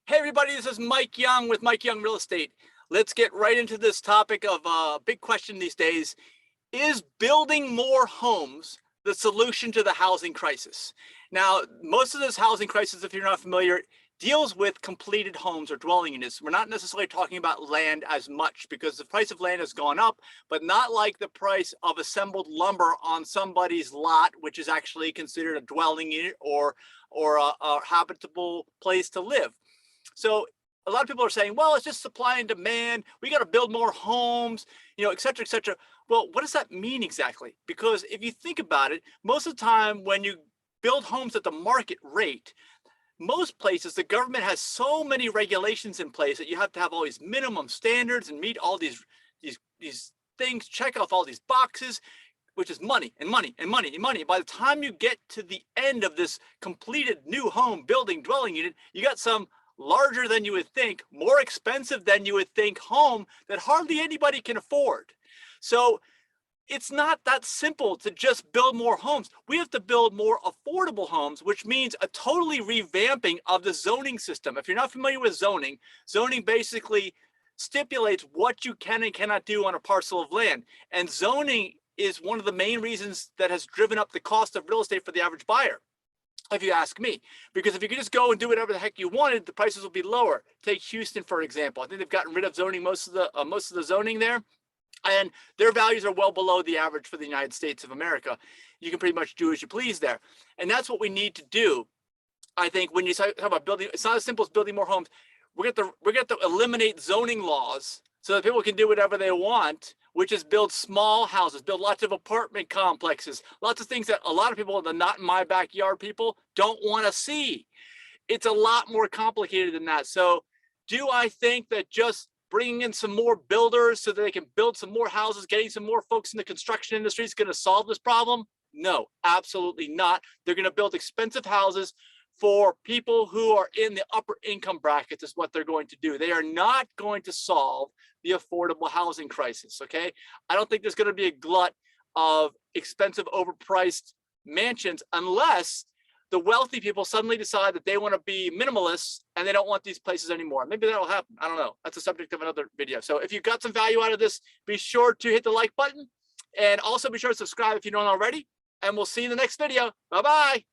Hey everybody, this is Mike Young with Mike Young Real Estate. Let's get right into this topic of a big question these days. Is building more homes the solution to the housing crisis? Now, most of this housing crisis, if you're not familiar, deals with completed homes or dwelling units. We're not necessarily talking about land as much because the price of land has gone up, but not like the price of assembled lumber on somebody's lot, which is actually considered a dwelling unit or a habitable place to live. So a lot of people are saying, well, it's just supply and demand. We got to build more homes, et cetera, et cetera. Well, what does that mean exactly? Because if you think about it, most of the time when you build homes at the market rate, most places, the government has so many regulations in place that you have to have all these minimum standards and meet all these things, check off all these boxes, which is money and money and money and money. By the time you get to the end of this completed new home building dwelling unit, you got some larger than you would think, more expensive than you would think home that hardly anybody can afford. So it's not that simple to just build more homes. We have to build more affordable homes, which means a totally revamping of the zoning system. If you're not familiar with zoning, zoning basically stipulates what you can and cannot do on a parcel of land. And zoning is one of the main reasons that has driven up the cost of real estate for the average buyer, if you ask me. Because if you could just go and do whatever the heck you wanted, the prices will be lower. Take Houston, for example. I think they've gotten rid of zoning, most of the zoning there, and their values are well below the average for the United States of America. You can pretty much do as you please there. And that's what we need to do. I think when you talk about building, it's not as simple as building more homes. We're going to eliminate zoning laws so that people can do whatever they want, which is build small houses, build lots of apartment complexes, lots of things that a lot of people, the not in my backyard people, don't want to see. It's a lot more complicated than that. So do I think that just bringing in some more builders so that they can build some more houses, getting some more folks in the construction industry is going to solve this problem? No, absolutely not. They're going to build expensive houses for people who are in the upper income brackets is what they're going to do. They are not going to solve the affordable housing crisis, okay? I don't think there's going to be a glut of expensive, overpriced mansions unless the wealthy people suddenly decide that they want to be minimalists and they don't want these places anymore. Maybe that'll happen. I don't know. That's the subject of another video. So if you got some value out of this, be sure to hit the like button and also be sure to subscribe if you don't already. And we'll see you in the next video. Bye-bye.